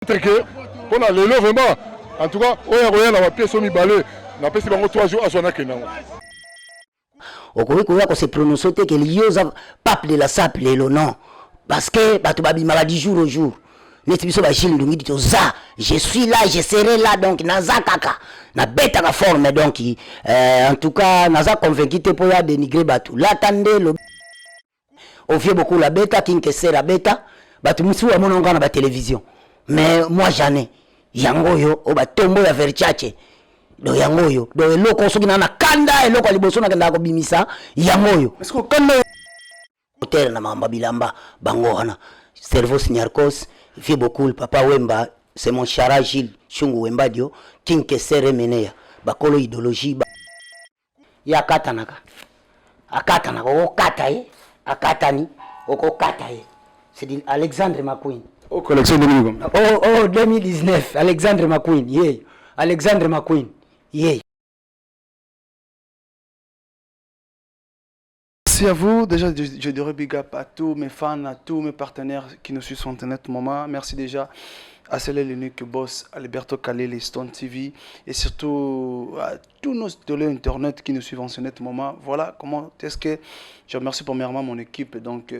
que on a l'élo vraiment en tout cas on a pièce au mibalé na pesi bango 3 jours à son akenango okoki ko se prononcer que lioza pape de la sape lelo non parce que bato babi maladie jour au jour neti biso ba Gilles Ndungi dit za je suis là je serai là donc naza kaka na beta la forme donc en tout cas naza convaincu te pour ya dénigrer bato l'attendez le on fait beaucoup la bêta qui est la bêta bato musu wa mononga na ba télévision mais moi j'en ai yango yo o ba tombo ya verchache do yango yo do eloko soki na kanda eloko liboso na kenda ko bimisa yango yo est-ce que kanda hotel na mamba bilamba bango wana cerveau signarcos fait beaucoup le papa Wemba c'est mon chara Gilles Chungu Wemba dio kinke sere meneya bakolo idéologie ya katanaka akatana ko kata akatani oko kata c'est dit Alexandre McQueen au collection 2019 oh 2019 Alexandre McQueen yeah Alexandre McQueen yeah. Merci à vous. Déjà, je dirais big up à tous mes fans, à tous mes partenaires qui nous suivent sur Internet moment. Merci déjà à Célé l'unique boss, Alberto Calais, Stone TV et surtout à tous nos télé Internet qui nous suivent en ce net moment. Voilà comment est-ce que je remercie premièrement mon équipe. Donc,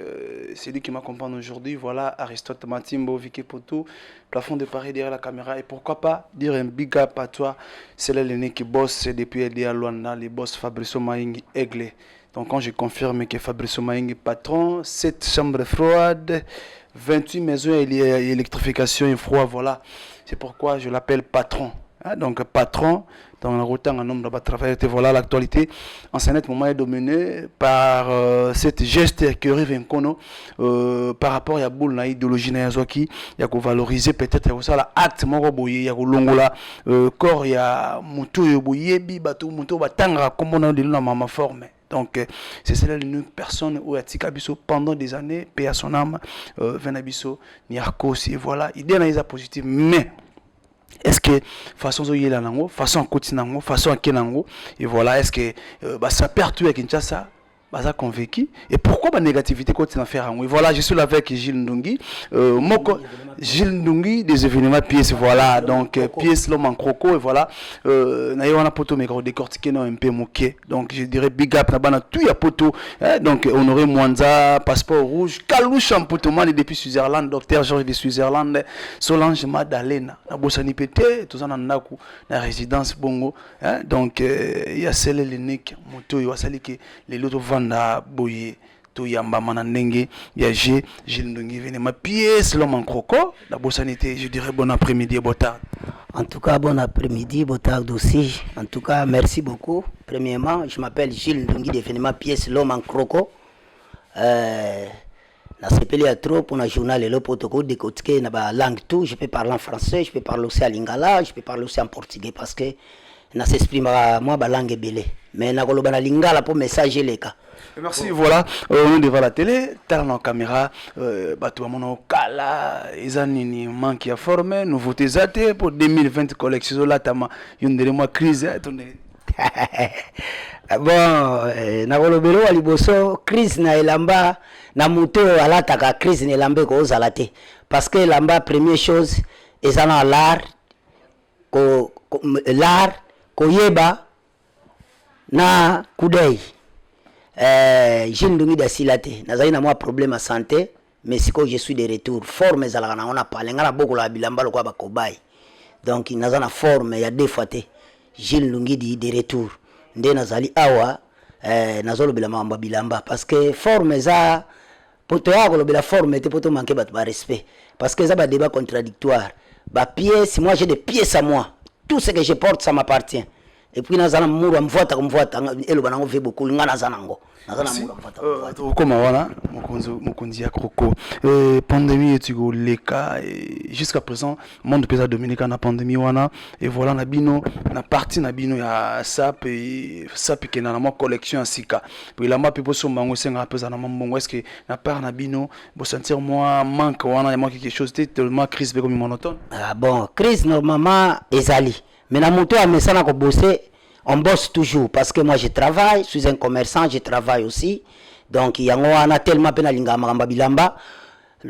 c'est lui qui m'accompagne aujourd'hui. Voilà, Aristote Matimbo, Vicky Poto, plafond de Paris derrière la caméra. Et pourquoi pas dire un big up à toi, Célé l'unique boss depuis LDA Luanda, les boss Fabricio Maïngi Aigle. Donc quand je confirme que Fabricio Maïngi patron, 7 chambres froides, 28 maisons électrification et froid, voilà. C'est pourquoi je l'appelle patron. Hein? Donc patron, dans le route en nombre de travail, voilà l'actualité. En ce moment est dominé par cette geste que arrive par rapport à boule na idéologie na yazoki, il y a qu'on valoriser peut-être ça la acte moko boye, il y a qu'on longola corps il y a mutu boye bi bato mutu batanga comme on a dit na mama forme. Donc, c'est celle une personne où Atikabiso pendant des années, paix à son âme, Venabiso, Niarko aussi, voilà, idée n'a positive, mais est-ce que façon zoyé la nango, façon kotinango, façon kenango, et voilà, est-ce que ça perd avec Kinshasa? Baza convaincu et pourquoi la négativité continue à faire et voilà je suis là avec Gilles Ndungi Gilles Ndungi des événements pièces voilà donc pièces l'homme en croco et voilà naïe on a poto mais gros décortiqué non un peu moqué donc je dirais big up na tout ya poto donc Honoré Mwanza passeport rouge Kalouche en poto man depuis Switzerland docteur Georges de Switzerland Solange Madalena na bosani pété tout ça na ndaku na résidence bongo donc il y a celle l'unique moto yo sali que les loto na boye to yamba manandenge ya Gilles Ndungi vene ma pièce l'homme en croco la bossanité je dirais bon après-midi et bon tard. En tout cas bon après-midi bon tard aussi en tout cas merci beaucoup premièrement je m'appelle Gilles Ndungi devenu ma pièce l'homme en croco na sepeli à trop pour un journal et le protocole de côté na ba langue tout je peux parler en français je peux parler aussi à lingala je peux parler aussi en portugais parce que na s'exprime moi ba langue belé mais na koloba na lingala pour message les cas. Merci, voilà, on est devant la télé, t'as la caméra, bateau à mon kala, ils manque à former, nouveauté zate pour 2020 collection là, t'as une de moi crise, bon, na kolobelo aliboso crise na elamba na muto alataka crise na elambe ko zalate parce que lamba première chose ezana l'art l'art koyeba na kudei Gilles Ndungi da silate nazali na moi problème à santé mais siko je suis de retour forme ezalaka na ona pale ngana boko la bilamba lokwa ba kobai donc nazana forme ya défaté Gilles Ndungi di de retour nde nazali awa nazolo bilamba bilamba parce que forme za poto ya kolobela forme te poto manquer ba respect parce que ça ba débat contradictoire ba pièce moi j'ai des pièces à moi tout ce que je porte ça m'appartient et puis nazana muru amvuata kumvuata elo banango ve beaucoup ngana zanango nazana muru amvuata comme voilà mokonzi ya kroko pandémie etugo leka jusqu'à présent monde pesa dominicain na pandémie wana et voilà na bino na partie na bino ya sap ke na mo collection sika puis la map po sombango senga pesa na mbongo est-ce que na part na bino bo sentir moi manque wana moi quelque chose tellement crise comme monotone ah bon crise normalement ezali mais na moto a mesana ko bosser on bosse toujours parce que moi je travaille, je suis un commerçant, je travaille aussi. Donc yango wana tellement pena linga makamba bilamba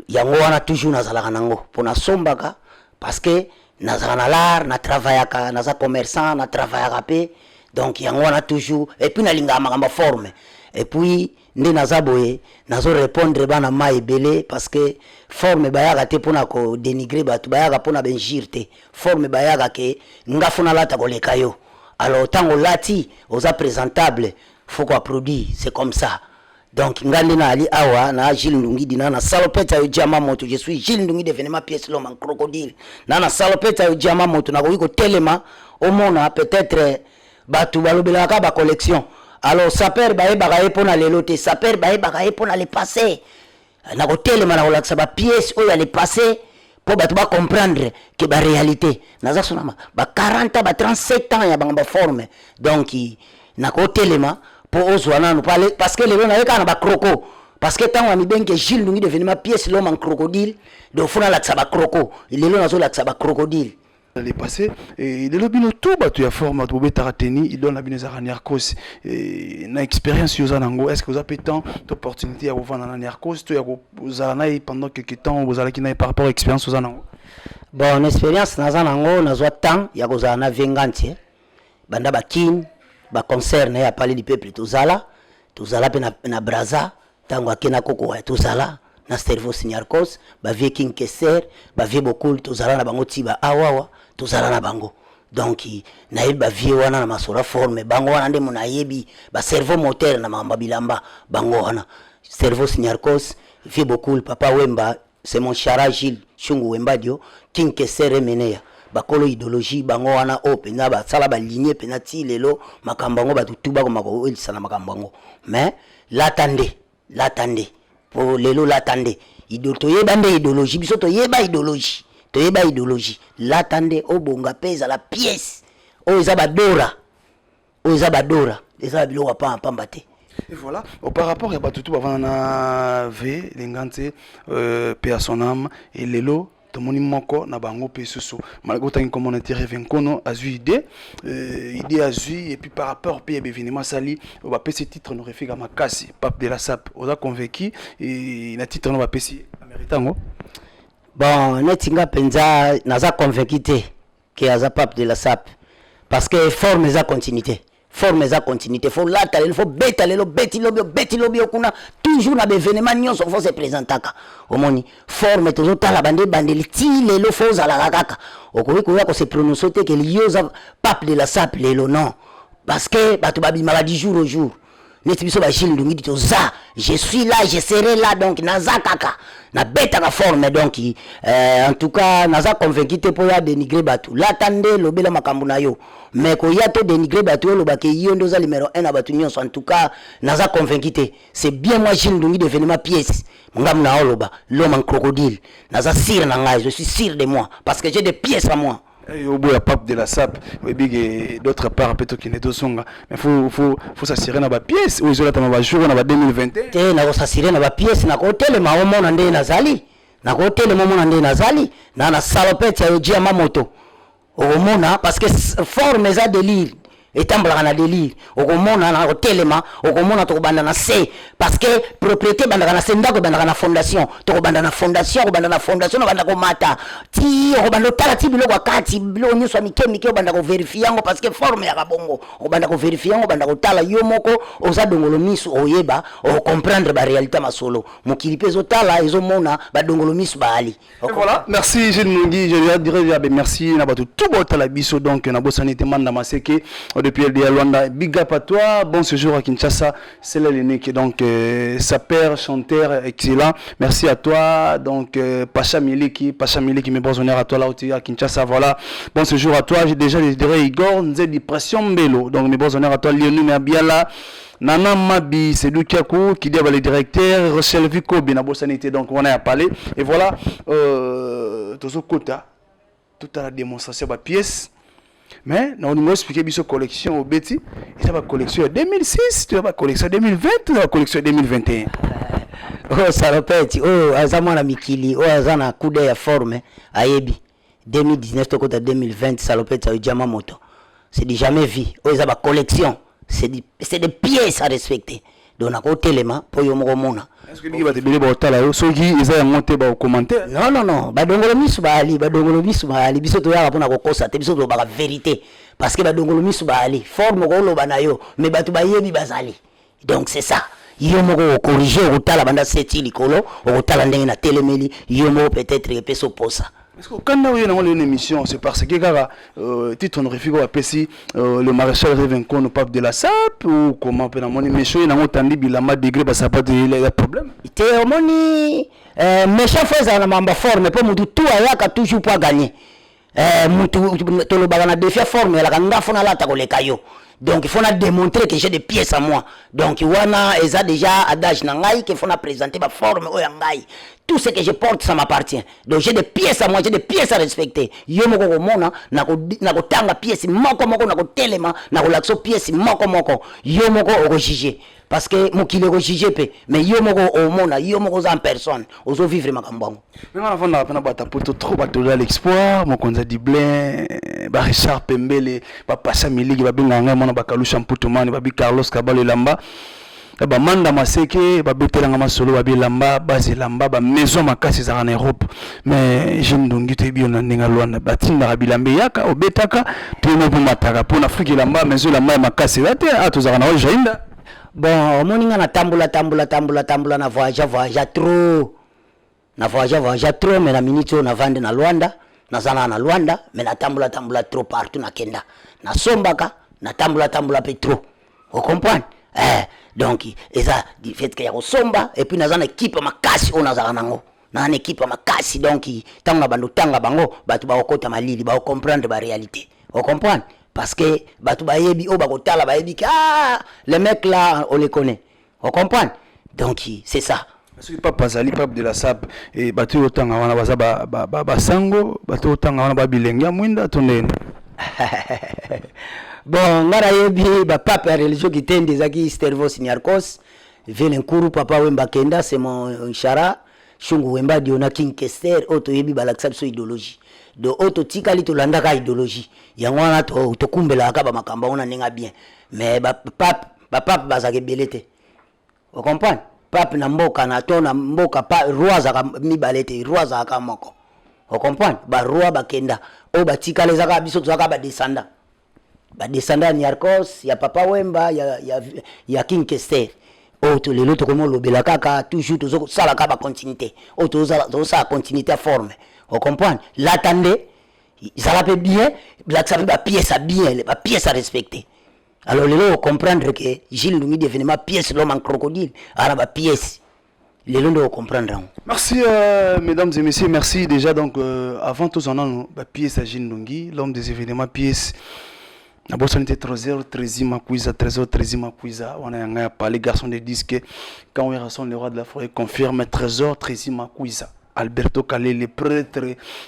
yango wana toujours nazalaka nango pona sombaka parce que naza na l'art na travaillaka naza commerçant na travaillaka pe donc yango wana toujours et puis nalinga makambo forme et puis nde naza boye nazo répondre bana ma ebele parce que forme bayaka te pona ko dénigrer batu bayaka pona benjir te forme bayaka ke ngafuna lata koleka yo alors tango lati oza présentable faut qu'on produit c'est comme ça. Donc ngandi na ali awa na Gilles Ndungi dina na salopeta yo jama moto je suis Gilles Ndungi de venema pièce l'homme en crocodile na salopeta yo jama moto na ko telema au mona peut-être batu balobela ka ba collection alors saper bae bagaye pona lelo te saper bae bagaye pona le passé na ko telema na ko laksa ba pièce o ya le passé pour batu ba comprendre que ba réalité naza sonama ba 40 ba 37 ans ya banga forme donc na ko telema pour ozwana nous parler parce que les gens n'avaient qu'un croco parce que tant on a bien que Gilles Ndungi devenait ma pièce l'homme en crocodile donc faut la tsaba croco il est là dans la tsaba crocodile les passé et de l'obino tout batu ya forme to betarateni il donne la bine za Niarcos et na expérience yo zanango est-ce que vous avez tant d'opportunités à vous vendre na Niarcos to ya vous allez pendant quelques temps vous allez qui n'a par rapport à expérience yo zanango bon expérience na zanango na zo temps ya ko za na vengantie banda bakin ba concerne ya parler du peuple tozala pe na braza tango akena koko ya tozala na cerveau Niarcos ba vie king keser ba vie beaucoup tozala na bango tiba awawa tozala na bango donc na yeba vie wana na masora forme bango wana nde mona yebi ba cerveau moteur na mamba bilamba bango wana cerveau Niarcos vie beaucoup papa Wemba c'est mon chara Gilles Chungu Wemba dio king keser menea bakolo idéologie bango wana opena ba sala ba lignée penati lelo makambango ba tutuba ko mako elisa na makambango mais l'attendez pour lelo l'attendez idéologie biso to yeba idéologie l'attendez obonga pesa la pièce o ezaba dora ezaba bilo pa pambate. Et voilà, par rapport à Batutu avant na V lengante paix à son âme et lelo tomoni moko na bango pe susu malgré tant comme on intérêt venkono azu idée azu et puis par rapport pe événement sali on va payer ce titre no refika makasi pape de la sap on a convaincu et na titre no va payer américain bon netinga penza naza convaincu te que aza pape de la sap parce que forme za continuité faut lata il faut beta lelo beti lobio kuna toujours na événement nyonso faut se présentaka omoni forme toujours tala bandeli ti lelo faut za la kaka okuri ko se prononcer te que lioza pape de la sap lelo non parce que batu babima di jour au jour neti biso ba Gilles Ndungi dit za je suis là je serai là donc naza kaka na beta ka forme donc en tout cas naza convaincu te pour ya dénigrer batu l'attendez lobela makambu na yo mais ko ya to dénigrer batu lo ba ke yo ndoza numéro 1 na batu nyonso en tout cas naza convaincu te c'est bien moi Gilles Ndungi devenir ma pièce ngam na oloba l'homme en crocodile naza sûr na ngai je suis sûr de moi parce que j'ai des pièces à moi. Au bout la pape de la SAP et d'autre part peut-être qu'il est deux songa mais faut s'assurer na ba pièce ou isola ta ba jour na ba 2021 te na ko s'assurer na ba pièce na ko tele ma omo na nde nazali na salopette ya ojia mamoto omona parce que forme za délire etambala na délire okomona na hotelema okomona to banda na C parce que propriété banda na senda ko banda na fondation to banda na fondation no banda ko mata ti ko banda tala ti bilo kwa kati bilo nyuso mike banda ko vérifier ngo parce que forme ya kabongo ko banda ko vérifier ngo banda ko tala yo moko oza dongolo misu oyeba o comprendre ba réalité masolo mokili pezo tala ezomona ba dongolo misu ba ali. Voilà, merci Gilles Ndungi, je dirais merci na batu tout botala biso donc na bosanité manda maseke depuis LDA Luanda. Big up à toi, bon séjour à Kinshasa. C'est l'aîné qui est donc sa père, chanteur, excellent. Merci à toi, donc Pacha Miliki, mes bons honneurs à toi là où à Kinshasa. Voilà, bon séjour à toi. J'ai déjà les dirais Igor, Nzedi Pression Mbelo. Donc mes bons honneurs à toi, Lionel Nabiala. Nana Mabi, c'est lui qui dit le directeur, Rochelle Vico, Binabo Sanité, donc on a parlé. Et voilà, Tozo Kota, toute la démonstration de la pièce. Mais nous avons expliqué la collection au Betty. Il y a une collection 2006, il y a une collection 2020, il y a une collection 2021. Oh, salopette, oh, Azamana Mikili, oh, Azana Kude ya forme, Ayebi. 2019, 2020, salopette, ça a Yamamoto. C'est du jamais vu. Oh, il y a une collection. C'est des pièces à respecter. donc nako telema po yo moko mona. Est-ce que bigi ba te bele ba otala yo soki eza ya monte ba commentaire? Non, badongolo misu baali biso to yaka pona kokosa te biso to baka vérité parce que badongolo misu baali forme ko loba na yo mais batu bayebi bazali. Donc c'est ça. Yo moko corriger otala banda seti likolo otala ndenge na telemeli yo moko peut-être epeso posa. Est-ce que quand on a une émission, c'est parce que titre honorifique à Pessi, le maréchal Revenkon au pape de la SAP ou comment on peut mon émission, il a entendu bilama degré parce que ça pas de problème. Te moni méchant fois na mamba forme pour mutu tout ayaka toujours pas gagner. Mutu to lo bagana défi forme la kanga fona la ta koleka yo. Donc il faut démontrer que j'ai des pièces à moi. Donc wana eza déjà adage na ngai qu'il faut présenter ma forme o ngai. Tout ce que je porte ça m'appartient. Donc j'ai des pièces à moi, j'ai des pièces à respecter. Yo moko komona na ko tanga pièce moko na ko telema na ko lakso pièce moko yo moko o juger parce que mokile ko juger pe mais yo moko o mona yo moko en personne ozo vivre makambo. Mais on a fondé na bata poto trop bato de l'espoir, mon konza Diblin, ba Richard Pembele, ba Passa Miligi ba binga mona ba Kalusha Mputumani ba bi Carlos Kabale Lamba. Ba manda maseke ba betelanga masolo ba bilamba bazilamba ba maison makasi za en Europe mais jeune ndongi te bi na ninga lwana batinda bilambe yaka obetaka tena po mataka po na Afrique lamba maison lamba makasi ate atozaka na jainda. Bon moninga na tambula na voyage trop na voyage trop mais na minute na vande na Luanda na zana na Luanda mais na tambula trop partout na kenda na sombaka na tambula pe trop vous comprenez. Donc eza du fait que ya kosomba et puis naza na équipe makasi on nazaka nango na na équipe makasi donc tanga bando tanga bango batu ba okota malili ba comprendre ba réalité on comprend parce que batu ba yebi o ba kotala ba yebi les mecs là on les connaît on comprend donc c'est ça. Parce que papa Zali pape de la SAP et batu otanga wana baza ba sango batu otanga wana ba bilenga mwinda tonene. Bon, ngara yebi ba papa religieux qui tende zaki Stervos Niarkos, Velenkuru papa Wemba Kenda c'est mon chara, Shungu Wemba Diona King Kester, auto yebi balaksa so idéologie. Do auto tikali to landaka idéologie. Yangwana to kumbela ka ba makamba ona ninga bien. Mais ba papa bazake belete. Vous comprenez? Pape na mboka na to na mboka pa roi zaka mibalete, roi zaka moko. Vous comprenez? Ba roi ba kenda, o ba tikali zaka biso zaka ba descendant. Ba descendant Niarkos, ya papa Wemba, ya King Kester. Auto les autres comme lobela kaka toujours toujours ça la ba continuité. Auto ça continuité forme. Vous comprenez? L'attendez, ça la peut bien, la ça ba pièce à bien, ba pièce à respecter. Alors les gens comprendre que Gilles Lumi devient ma pièce l'homme en crocodile, alors ba pièce. Les gens doivent comprendre. Merci mesdames et messieurs, merci déjà donc avant tous en an ba pièce à Gilles Ndungi, l'homme des événements pièce. La bosse était 13h13 Makouiza, 13h13 Makouiza. On a parlé garçon de disques quand on est le roi de la forêt confirme 13h13 Makouiza. Alberto Calé, le prêtre,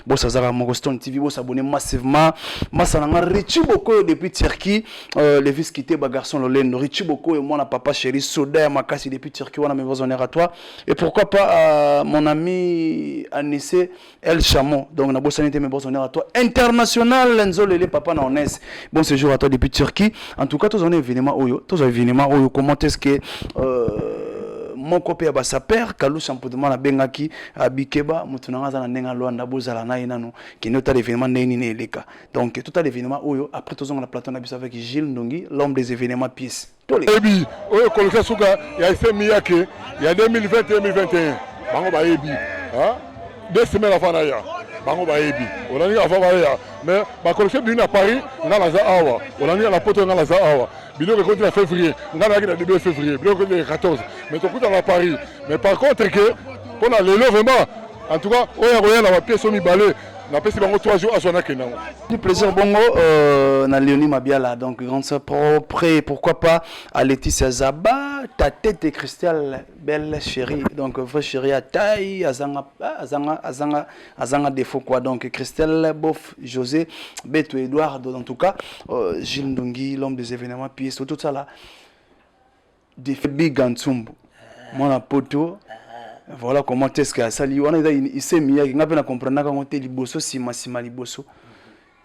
boss Azara Mogoston TV, boss abonné massivement. Massananga Richi Boko depuis Turquie, les fils quittés, garçon Lolène, Richi Boko et moi, la papa chéri, Soda Makasi depuis Turquie, on a mes honneurs à toi. Et pourquoi pas mon ami Anissé El Chamon, donc on a bossé mes honneurs à toi. International, Lenzo Lele, papa Naonès. Bon séjour à toi depuis Turquie. En tout cas, tous on est événement Oyo, comment est-ce que mon copain a sa père, Kalou Champoudement a Bengaki, à Bikeba, Moutunanga, Nenga Luanda, Bozala, Nainano, qui note l'événement Néni Leka. Donc, tout à l'événement, après tout ça, on a platon avec Gilles Ndongi, l'homme des événements pièces. Ebi, oyo koleka suka, ya ise miyake, ya 2020-2021, bango ba ebi, hein? 2 semaines avant ya, bango ba ebi, on a dit avant ya, mais ba koleka bini à Paris, nga la za awa, on a dit à la pote nga la za awa. Bilo que contre février, on a dit début février, bilo que le 14, mais tout à la Paris. Mais par contre que pour la lélo vraiment, en tout cas, on a la pièce au mi-balé, on a passé 3 jours à son akena. Du plaisir bongo na Léonie Mabiala, donc grande sœur propre, pourquoi pas à Laetitia Zaba, ta tête est cristal, belle chérie, donc vraie chérie à taille, azanga défaut quoi, donc Christelle, Bof, José, Beto, Edouard, en tout cas, Gilles Ndungi, l'homme des événements, puis tout ça là, des Big Gansumbu, mon poto. Voilà comment est-ce que ça lui on a il s'est mis il n'a pas compris quand on était liboso sima liboso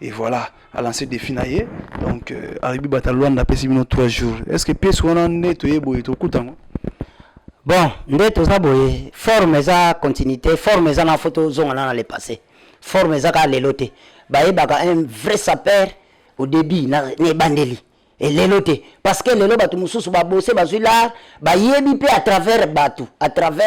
et voilà à lancer des finaillés donc arrivé batalouan n'a pas 3 jours est-ce que pièce on a nettoyé boy to kutango Bon, nde toza boye forme eza continuité, forme eza na photo zonga na le passé. Forme eza ka lelo te. Bayebaka un vrai sapeur au début na ne bandeli. Et lelo te parce que lelo batu mususu ba bosser bazui là bayebi pe à travers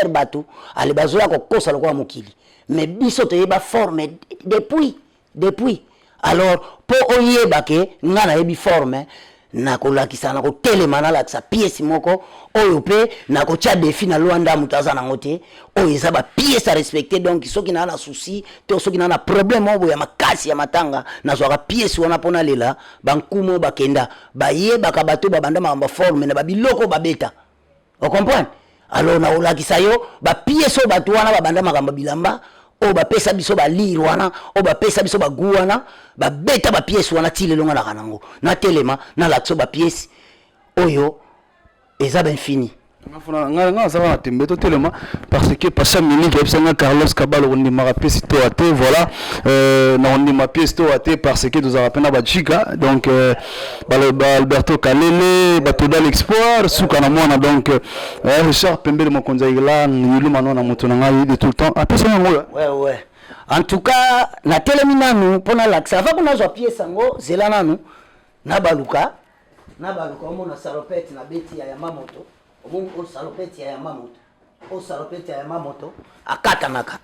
batu ale bazoya ko kosa lokwa mokili. Mais biso te yeba forme depuis alors po oyeba ke ngana yebi forme na kolakisa na kotelema na lakisa pièce moko oyo pe na kotia défi na Luanda mutaza na ngote oyo eza ba pièce à respecter donc soki na souci to soki na problème obo ya makasi ya matanga na zwaka pièce wana pona lela bankumo bakenda bayeba ka bato babanda mamba forme na babiloko babeta on comprend alors na olakisa yo ba pièce o bato wana babanda makamba bilamba o ba pesa biso ba lire wana o ba pesa biso ba guana ba beta ba pièce wana tile longa na kanango na telema na lakso ba pièce oyo eza ben fini nga ça va tembe to telema parce que pas ça minute que Carlos Cabal on dit ma pièce to até voilà na on dit ma pièce to até parce que nous avons pena ba chica donc Alberto Kalele ba to dans l'exploit suka na mona donc Richard Pembe mo konza ila ni lumano na moto na ngai de tout le temps après ça ngola ouais en tout cas na telemi nanu pona laksa va kuna zo pièce ngo zela nanu na baluka on na salopette na beti ya mamoto o salopette ya mamoto akatanaka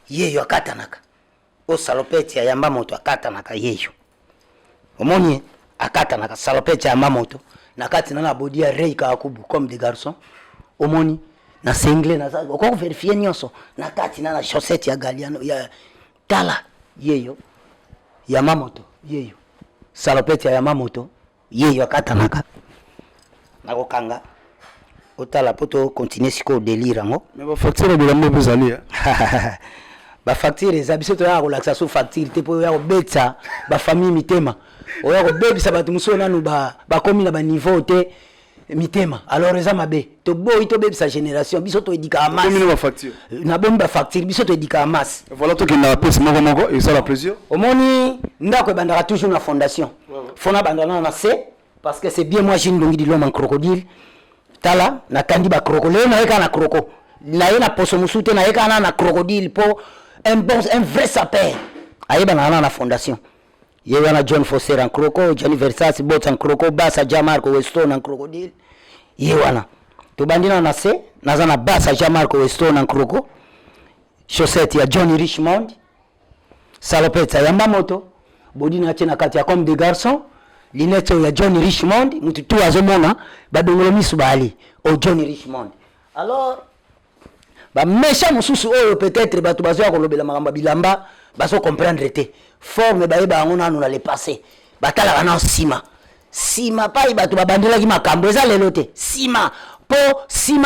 yeyo akatanaka o salopette ya mamoto akatanaka yeyo omoni akatanaka salopette ya mamoto na kati na body ya reika akubu comme des garçons omoni na single na za ko vérifier nyonso na kati na chaussette ya Galiano ya tala yeyo ya mamoto yeyo salopette ya mamoto yeyo akatanaka na kokanga otala poto continuer siko délire ngo mais ba facture de la mauvaise allée ba facture eza biso to ya ko laksa so facture te po ya ko betsa ba famille mitema o ya ko bebisa batu muso nanu ba komi na ba niveau te mitema alors eza mabe to boy to bebisa génération biso to edika masse combien ba facture na bomba facture biso to edika masse voilà to ki na pèse moko et ça la plaisir omoni ndako ebandaka toujours na fondation fona bandana na C parce que c'est bien moi j'ai ndongi di l'homme en crocodile tala na kandi ba crocodile na eka na croco na yena poso musute na eka na crocodile po un vrai sapeur ayeba na fondation yewe na John Foster en croco Johnny Versace bot en croco Bassa Jamarco Weston en crocodile yewana to bandina na C naza na Bassa Jamarco Weston en croco chaussette ya Johnny Richmond salopette ya Mamoto body na tena kati ya comme des garçons Lineto ya Johnny Richmond mutu tu azomona badongolo misu bali o Johnny Richmond alors ba mesha mususu oyo peut-être batu bazo kolobela makamba bilamba baso comprendre te forme bayeba ngona nanu na le passé batala kana sima pai batu babandela ki makambo eza lelo te sima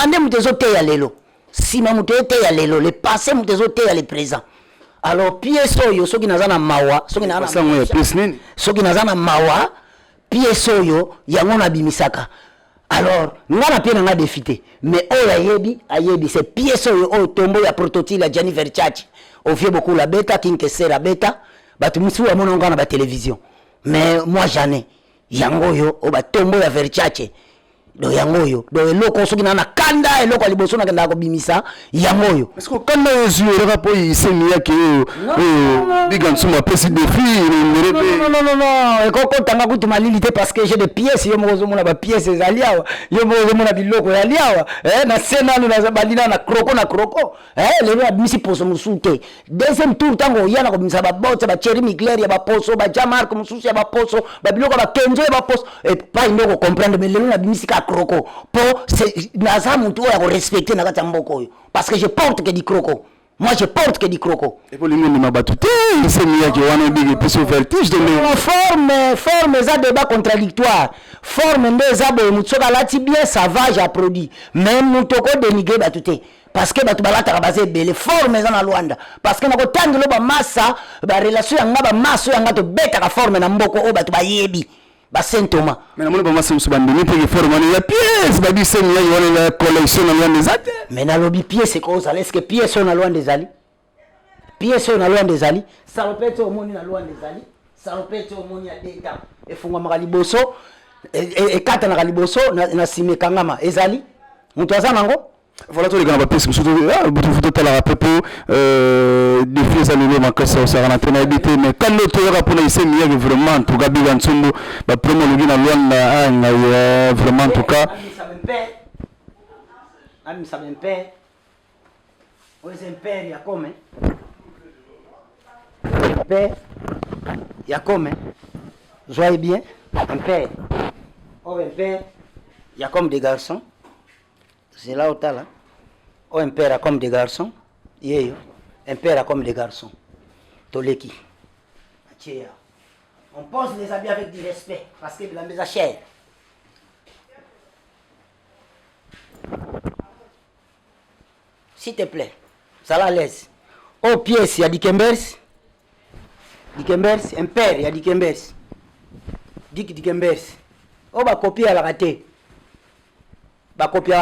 nde mutezo te ya lelo sima mutezo te ya lelo le passé mutezo te ya le présent alors pièce oyo soki nazana mawa soki nazana mawa pièce oyo yango na bimisaka alors ngana pia nga défité mais oyo ayebi c'est pièce oyo tombo ya prototype ya Gianni Versace au vieux beaucoup la bêta kinkesera bêta batu musu wa mona ngana ba télévision mais moi j'en ai yango yo o ba tombo ya Versace do yango yo do eloko soki na kanda eloko liboso na kanda ko bimisa yango yo est-ce que kanda yesu era po isemi yake bigansu ma pesi de fille non ekoko tanga kutuma lilité parce que j'ai des pièces yo mozo mona ba pièces ezaliawa yo mozo mona biloko yaliawa na sena na balina na crocco lelo abimisi poso musute deuxième tour tango yana ko bimisa ba botsa ba cherry miclair ya ba poso ba jamarco mususu ya ba poso ba biloko ba kenzo ya ba poso et pas ndoko comprendre mais lelo na bimisi ka croco pour naza mutu ya ko respecter na kata mboko yo parce que je porte que du croco moi je porte que du croco et pour limoni mabatute c'est mieux que wana big plus vertige de forme za débat contradictoire forme ndeza bo mutsoka lati bien ça va j'ai produit même mutoko dénigrer batute parce que batu balata basé belé forme za na Luanda parce que nako tangelo ba massa ba relation yanga ba masso yanga to beta ka forme na mboko o batu bayebi ba Saint-Thomas mais na mona ba massa musubandi ni pe forme ya pièce ba dise ni yona la collection na Luanda zate mais na lobby pièce ko ça est-ce que pièce na Luanda zali pièce na Luanda zali salopette au moni na Luanda zali salopette au moni ya deta e fungwa makaliboso e kata na kaliboso na sime kangama ezali mutu azana ngo Voilà tous les gars, parce que surtout tout à la pepo des filles à l'eau ma casse au sarana tena habité mais quand le tour pour les semi vraiment tout cas bigan sumbo ba promo le gina loin vraiment en tout cas ami ça même père ouais c'est père il y a comme père il y a comme joyeux bien un père oh un père il y a comme des garçons. C'est là où t'as là. Oh, un père a comme des garçons. Yeah, un père a comme des garçons. Toleki. On pose les habits avec du respect. Parce que la maison est chère. S'il te plaît. Ça la laisse. Au pièce, il y a du Kembers. Du Kembers. Un père, il y a du Kembers. Du Kembers. Oh, bah, copier à la raté. Ba copier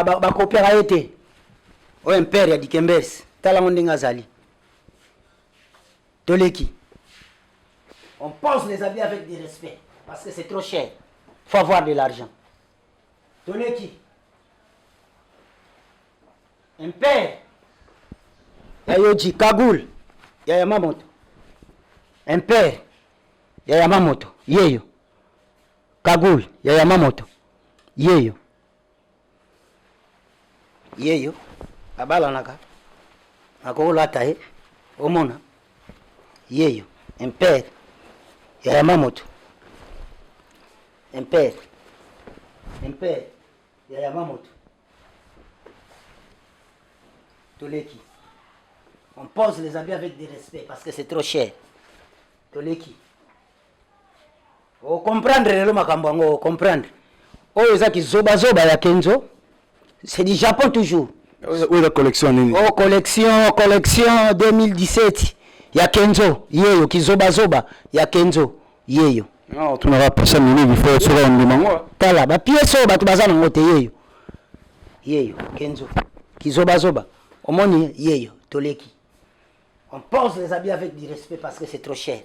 a été. Oh un père ya dikembes. Tala ndinga zali. Toleki. On pose les habits avec du respect parce que c'est trop cher. Faut avoir de l'argent. Toleki. Un père. Yayoji Kagoul. Yaya Mamoto. Un père. Yaya Mamoto. Yeyo. Kagoul. Yaya Mamoto. Yeyo. Yeyo abala naka akola tae omona yeyo un père ya Yamamoto un père ya Yamamoto Toleki on pose les habits avec du respect parce que c'est trop cher Toleki o comprendre le makambo ngo comprendre oyo zaki zoba ya Kenzo. C'est du Japon toujours. Où est la collection? Oh, collection 2017. Il y a Kenzo. Yeyo, Kizoba Zoba. Il y a Kenzo. Yeyo. Non, tu n'auras pas ça, mais il faut être sur un moment. Tala, ba pièce, ba tu bazana ngote yeyo. Yeyo, Kenzo. Kizoba Zoba. Au moins, yeyo, Toleki. On pose les habits avec du respect parce que c'est trop cher.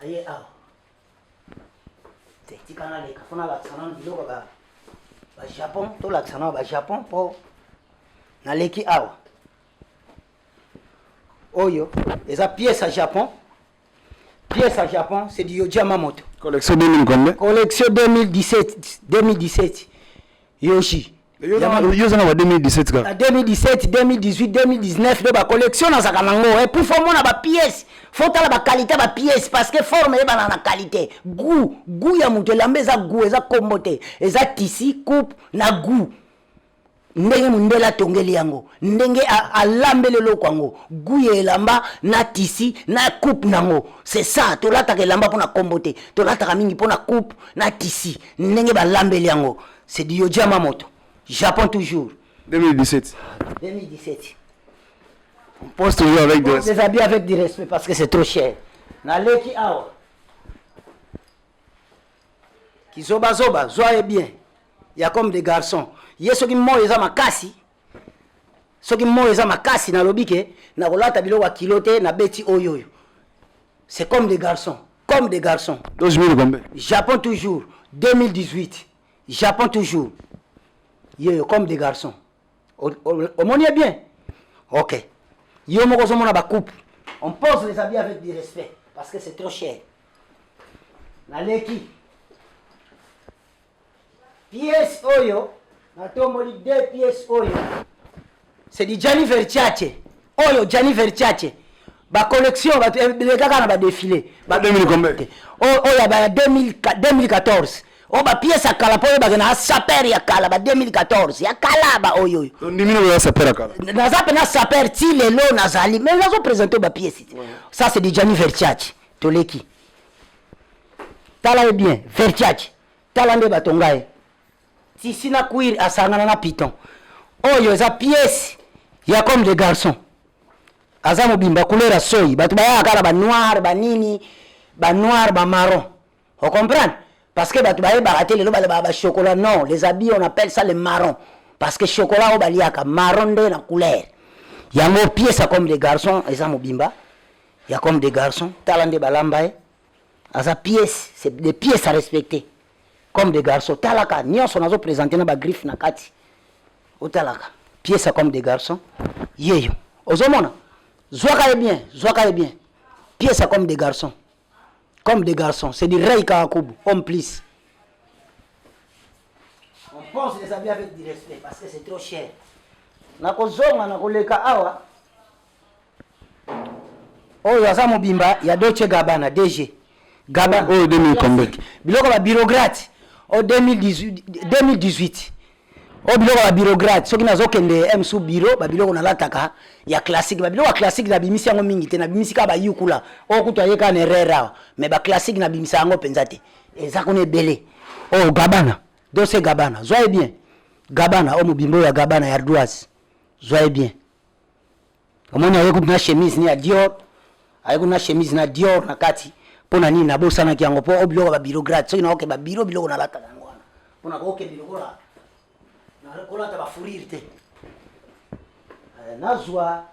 Aye, ah. C'est tikana le kafona la tsana biloko ba. Japon, tout l'accent au Japon pour naleki awa. Oyo, les pièces à Japon. Pièces à Japon, c'est du Yoji Yamamoto. Collection 2000 combien? Collection 2017. Yoshi. Yozana 2017 gars. 2017, 2018, 2019 de ba collection na zakanango et pour faut mona ba pièces. Faut ta la qualité ba pièces parce que forme e ba na qualité. Goût ya muto la meza goût eza kombote. Eza tisi coupe na goût. Ndenge mundela tongeli yango. Ndenge alambele lokwango. Goût ya elamba na tisi na coupe nango. C'est ça, to lata ke lamba pona kombote. To lata ka mingi pona coupe na tisi. Ndenge ba lambeli yango. C'est du Yoji Yamamoto. Japon toujours. 2017. 2017. On pose toujours avec des habits avec du respect parce que c'est trop cher. Naleki awa. Kizoba zoba, zoye bien. Il y a comme des garçons. Ye soki mo eza makasi. Soki mo eza makasi na lobike na kolata bilo wa kilote na beti oyoyo. C'est comme des garçons, comme des garçons. 12 000 combien? Japon toujours. 2018. Japon toujours. Yo comme des garçons. Au monde est bien. OK. Yo moko zo mona ba coupe. On pose les habits avec du respect parce que c'est trop cher. Na leki. Pièce oyo, na tomboli 2 pièces oyo. C'est du Gianni Versace. Oyo Gianni Versace. Ba collection ba les gars na ba défilé. Ba 2000 combien? Oyo ba 2014. Oh ba pièce à kala po ba na saper ya kala ba 2014 ya kala ba oyo. Ndimino ya saper ya kala. Na zape na saper ti lelo nazali mais nazo présenter ba pièce. Ça c'est du Gianni Versace. Toleki. Tala bien Versace. Tala nde batongae. Si sina cuir asangana na piton. Oyo za pièce ya comme des garçons. Azamo bimba couleur soy batu ba ya kala ba noir ba nini ba noir ba marron. Vous comprenez? Parce que batu ba baraté le ba chocolat non, les habits on appelle ça le marron parce que chocolat au baliaka marron de la couleur. Yango pièce comme des garçons azamo bimba. Il y a comme des garçons, talande balambae. Aza pièce, c'est des pièces à respecter. Comme des garçons, talaka nyonso nazo présenter na ba griffe na kati. otalaka pièce comme des garçons yeyo ozomona zwaka bien pièce comme des garçons c'est du rey kakakubu homme plus on pense les habits avec du respect parce que c'est trop cher nakozonga nakoleka awa oyo aza mobimba ya Dolce Gabbana DG Gabbana oyo 2000 combien biloko ba bureaucrate o 2018 o biloko ba bureaucrate soki nazokende MSU bureau ba biloko nalataka ya classique ba biloko classique na bimisi yango mingi te na bimisi ka ba yukula o kutu ayeka na rera mais ba classique na bimisa yango penza te eza kone belé o Gabbana Dolce Gabbana zoye bien Gabbana o mobimbo ya Gabbana ya ardoise zoye bien omoni ayekutu na chemise ni ya Dior ayekutu na chemise na Dior na kati pona nini nabosana ki yango po o biloko ba bureaucrate soki na oke ba bureau biloko nalataka yango wana pona ko oke biloko la na kolata ba furir te nazwa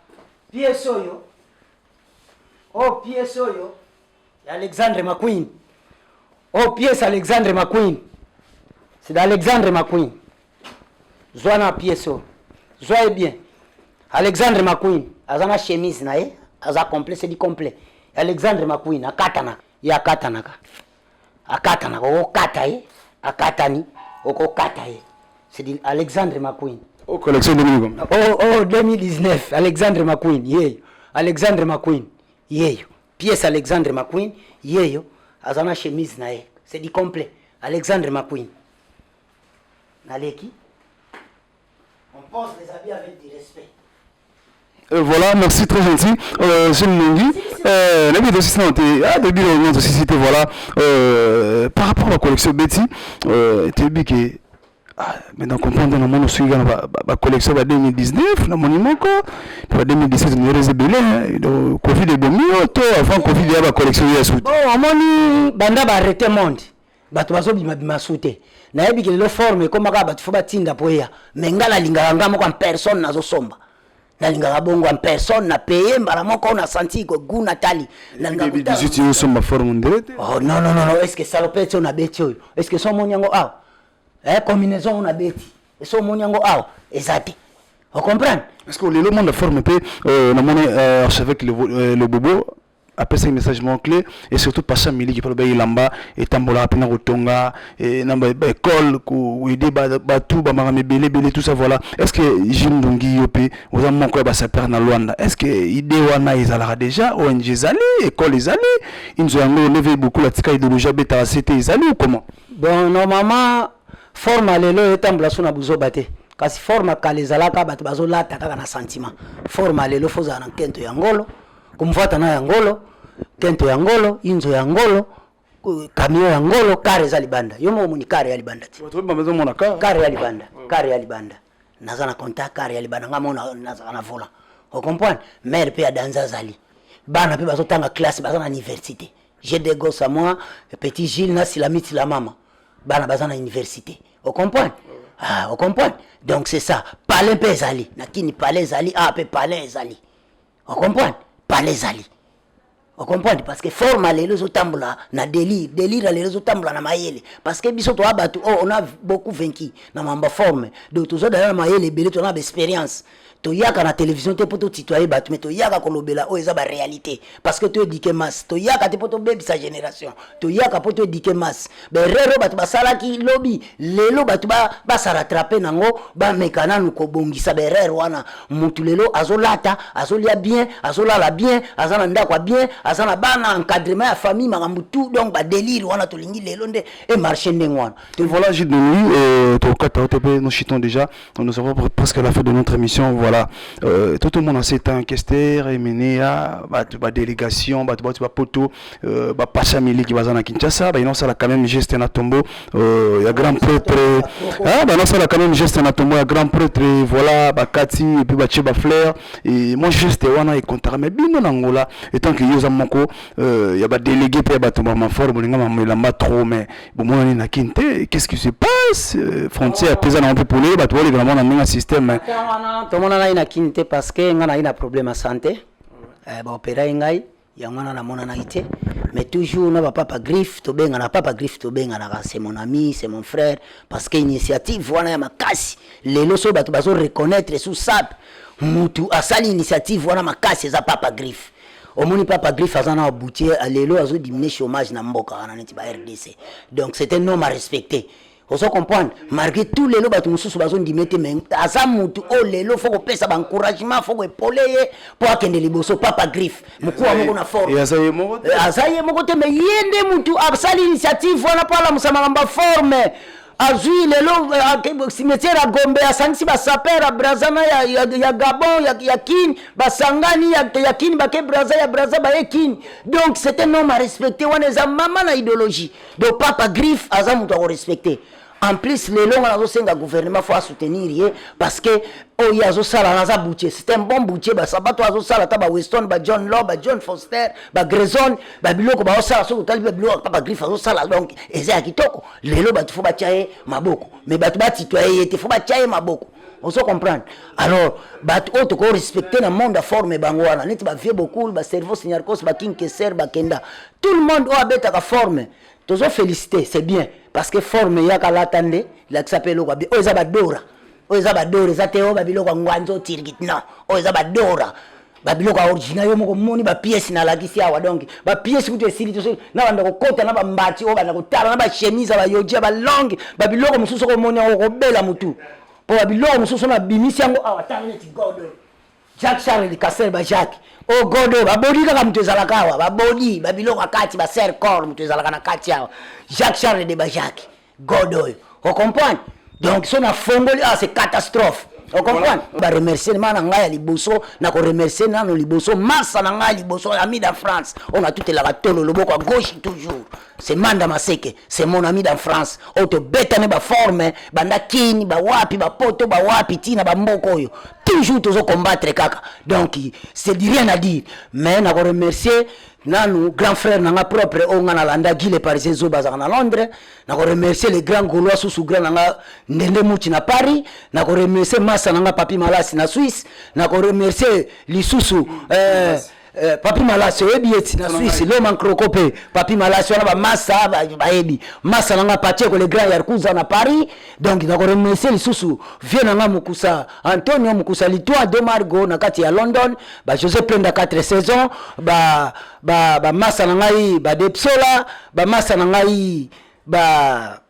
pièce oyo ya Alexandre McQueen pièce Alexandre McQueen c'est d'Alexandre McQueen zwana pièce zoye bien Alexandre McQueen azana chemise na ye aza complet c'est du complet Alexandre McQueen akatanaka okata ye akatani okokata ye c'est dit Alexandre McQueen collection 2019 Alexandre McQueen yeyo Alexandre McQueen yeyo pièce Alexandre McQueen yeyo azana chemise na ye c'est du complet Alexandre McQueen naleki on pense les habits avec du respect. Voilà, merci, très gentil. J'ai une voilà, par rapport à la collection Betty, tu dis que maintenant comprendre dans le monde aussi la collection de 2019 dans mon imoko pour 2017 on est réservé donc Covid est bon mieux avant Covid il y a la collection ya soute bon amoni banda ba arrêter monde bato bazo bima soute na yebi que le forme comme ka bato fo batinda poya mais ngala lingala ngamo en personne nazo somba na lingala bongo en personne na payer mbala moko na senti ko gu natali na lingala 2018 yo somba forme ndete oh non est-ce que salopette on a beti oyo est-ce que son monyango combinaison on a beti et son monyango exact on comprend est-ce que le monde forme peu na moni avec le bobo après ces messages mon clé et surtout passer mili qui parle ba ilamba et tambola pena kotonga et na ba école ku aider ba tout ba mama belé tout ça voilà est-ce que Jindungi yope vous avez mon quoi ba sa père na Luanda est-ce que idée wana izala déjà ONG zali école izali inzo yango levé beaucoup la tika idéologie beta c'était izali ou comment bon normalement forme lelo etambula sona buzoba te kasi forme kalizalaka bato bazolata kaka na sentiment forme lelo foza na kento ya ngolo kumfuata na ya ngolo kento ya ngolo inzo ya ngolo kamio ya ngolo kare za libanda yomo muni kare ya libanda ti bato bamezo mona kare ya libanda naza na contact kare ya libanda ngamona naza na vola on comprend mère pe ya danza zali bana pe bazotanga classe bazana université j'ai des gosses à moi petit Gilles na silamiti la mama bana bazana université on comprend on comprend donc c'est ça parler pe zali nakini parler zali pe parler zali on comprend parler zali on comprend parce que forme les réseaux tambula na délire les réseaux tambula na mayele parce que biso to abatu on a beaucoup vaincu na mamba forme donc toujours dans na mayele belé to na expérience to yaka na télévision te poto titoyer batu mais to yaka kolobela eza ba réalité parce que to éduquer masse to yaka te poto baby sa génération to yaka poto éduquer masse be rero batu basalaki lobby lelo batu ba sa rattraper nango ba mekana nuko bongisa be rero wana mutu lelo azolata azolia bien azolala bien azana ndakwa bien azana bana encadrement ya famille makambu tout donc ba délire wana to lingi lelo nde et marcher ndengwana et voilà j'ai donné to kata OTP nous chitons déjà nous avons presque à la fin de notre émission voilà tout le monde a cet enquêteur et mené à ba délégation ba poto ba pasha mili qui bazana Kinshasa ba inonsa la quand même geste na tombeau ya grand prêtre ba inonsa la quand même geste na tombeau ya grand prêtre voilà ba kati et puis ba cheba fleur et moi geste wana et comptera mais bino na ngola et tant que yoza moko ya ba délégué pe ba tomba ma forme linga ma lamba trop mais bon moi na kinte qu'est-ce qui se passe frontière pesa na un peu pour les ba to les vraiment na système to mona na ina kinte parce que ngana ina problème à santé ba opéra ngai yangwana na mona na ité mais toujours na papa Griffe to benga na papa Griffe to benga na c'est mon ami c'est mon frère parce que initiative wana ya makasi lelo so bato bazo reconnaître sous sap mutu asali initiative wana makasi za papa Griffe omoni papa Griffe azana aboutier lelo azo diminuer chômage na mboka wana neti ba RDC donc c'est un homme à respecter. Vous comprenez? Malgré tous les lots, nous sommes dit mettre mais azamutu oh les lots faut que ça encouragement faut épauler pour que les bosso papa Griffe muku amoko na forme et azaye moko te mais yende mutu absali initiative voilà pas la musamamba forme azui les lots cimetière à Gombe à Sansi ba saper à Brazana ya Gabon ya Kin basangani ya Kin ba ke Braza ya Braza ba Kin donc c'est un homme à respecter on est maman na idéologie donc papa Griffe azamutu à respecter. En plus, les longs le gouvernement faut soutenir parce que oh y a sala naza boutier c'est un bon boutier ba sabato azo sala ta ba Weston ba John Law ba John Foster ba Grayson ba biloko ba sala so tali ba biloko papa Griffe azo sala donc eza kitoko lelo ba faut ba tiaye maboko mais ba ba titoyer te faut ba tiaye maboko on se comprendre alors ba auto ko respecter na monde forme bangwana net ba vie beaucoup ba cerveau senior cos ba king keser ba kenda tout le monde a beta ka forme toujours féliciter c'est bien parce que forme ya kala tande la s'appelle quoi bien oza badora za teo babiloko ngwanzo tirgit non oza badora babiloko original yo moko moni ba pièce na la kisi awa donc ba pièce kuto esili to na banda ko kota na ba mbati o banda ko tala na ba chemise ba yoje ba long babiloko mususu ko moni ko bela mutu po babiloko mususu na bimisi yango awa tala neti godo Jacques Charles Kasser ba Jacques o godo babodi kaka mutu ezalaka awa babodi babiloko akati ba ser corps mutu ezalaka na kati awa Jacques Charles de ba Jacques godo on comprend donc son a fongoli c'est catastrophe on comprend ba remercier na ngai liboso na ko remercier na no liboso massa na ngai liboso ami da France on a toute la tolo loboko à gauche toujours c'est Manda Maseke c'est mon ami dans France on te betane ba forme banda kini ba wapi ba poto ba wapi tina ba mboko yo toujours toujours combattre kaka donc c'est rien à dire mais na ko remercier nanu grand frère nanga propre onga na landa gile parisien zo bazaka na Londres na ko remercier les grands gaulois sous grand nanga ndende muti na Paris na ko remercier massa nanga papi malasi na Suisse na ko remercier lisusu papi malasi ebieti na Suisse le mancrocope papi malasi wana ba massa ba ebi massa nanga patie ko le grand yarkuza na Paris donc na ko remercier lisusu vie nanga mukusa Antonio mukusa litwa de Margo na kati ya London ba José Plenda 4 saisons ba massa ngai ba Depsola ba massa ngai ba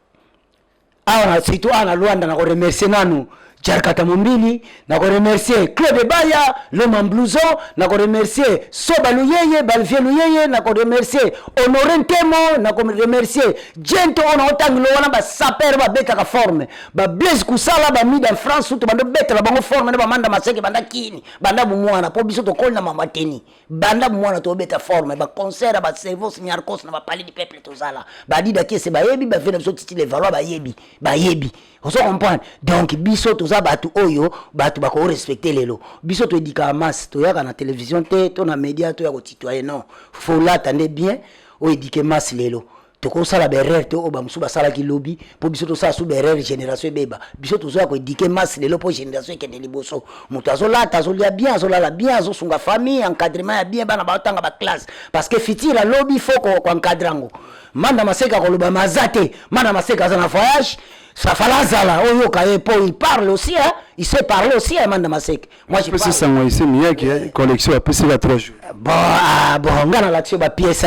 awa situ ana Luanda na ko remercier nanu Jarkata Mombili na ko remercier Claude Baya l'homme en blouson na ko remercier Soba Luyeye Balvier Luyeye na ko remercier Honoré Ntemo na ko remercier Gento on otanglo wana ba saper ba beta ka forme ba Blaise Kusala ba mida France tout bando beta la bango forme na ba Manda Maseke banda kini banda bumwana po biso to kolna mama teni banda bumwana to beta forme ba concert ba cerveau senior cos na ba pali di peuple to zala ba dida ki se ba yebi ba vena biso titi les valois ba yebi on se comprend donc biso to za batu oyo batu bako respecter lelo biso to edika masse to yaka na télévision te to na média to yako citoyen non faut l'attendre bien o edike masse lelo to ko sala berrer to o ba musu ba sala ki lobby po biso to sa su berrer génération beba biso to zo yako edike masse lelo po génération ke de liboso mutu azolata azolia bien azolala bien azosunga famille encadrement ya bien bana ba tanga ba classe parce que fitira lobby faut ko encadrango Manda Maseka ko loba mazate Manda Maseka za na voyage ça falazala oyo kaye po il parle aussi hein il sait parler aussi Manda Maseka moi je pense ça moi ici miyaki collection a passé la 3 jours bon ngana l'action ba pièce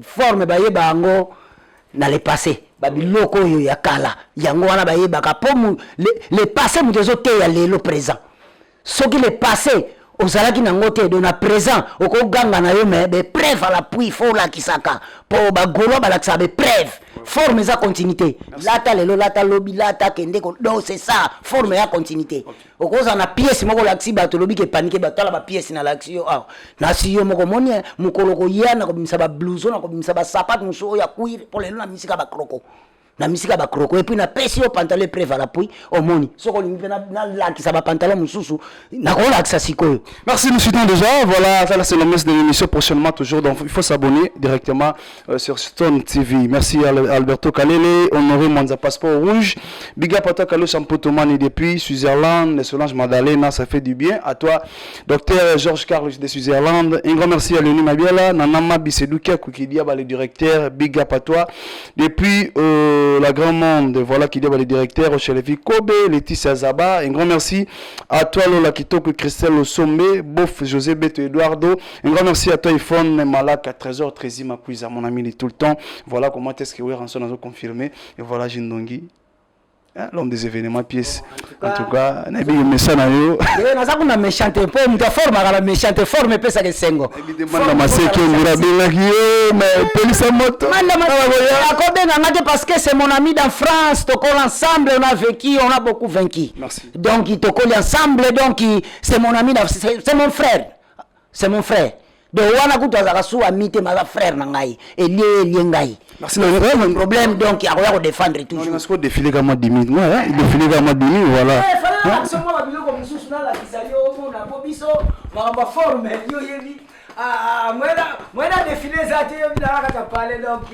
forme ba yeba ngo na le passé ba biloko oyo ya kala yango wana ba yeba ka po le passé mu tezote ya lelo présent ce qui le passé ozalaki na ngote de na présent okoganga na yo mais be preuve à l'appui faut la kisaka po ba golo ba la be preuve forme za continuité lata lelo lata lobby lata kende ko donc c'est ça forme ya continuité okoza na pièce moko la ksiba to lobby ke panique ba tala ba pièce na l'action ah na siyo moko moni mukoloko yana ko bimisa ba blouson na ko bimisa ba sapato muso ya cuir pour lelo na misika ba kroko na misika ba kroko et puis na pesi au pantalon préva la puis au moni soko lingi na la qui ça ba pantalon mususu na ko la sikoyo. Merci, nous suivons déjà. Voilà, ça c'est le message de l'émission prochainement toujours. Donc il faut s'abonner directement sur Stone TV. Merci à Alberto Kalele, Honoré Monza Passeport Rouge, Big up à toi Kalo Champotomani depuis Switzerland, Solange Madalena, ça fait du bien. À toi, Docteur Georges Carlos de Switzerland. Un grand merci à Léonie Mabiela, Nanama Bisedoukia Koukidia, le directeur. Big up à toi. Depuis la Grand Monde, voilà qui dit le directeur, Ochelevi Kobe, Laetitia Zaba. Un grand merci à toi Lola Kitoko, Christelle Osombe, Bof José Beto Eduardo. Un grand merci à toi Yvonne Malaka, Trésor Trési Mapuiza, mon ami de tout le temps. Voilà comment est-ce que Ranson a confirmé. Et voilà Jindongi, hein, l'homme des événements pièces. En tout cas, on a bien mis ça dans yo. On a méchante pour une forme, la méchante forme peut ça que sengo. Parce que c'est mon ami dans France, on colle ensemble, on a vécu, on a beaucoup vaincu. Merci. Donc il te colle ensemble, donc c'est mon ami, c'est mon frère. C'est mon frère. Donc on a tout à sous ami te ma frère nangai et lié ngai. Merci. Le problème donc il y a rien à défendre toujours. On a défilé comme 10 000, ouais, il défilé comme 10 000, voilà. Moi, défilé ça, tu es là, tu as parlé donc.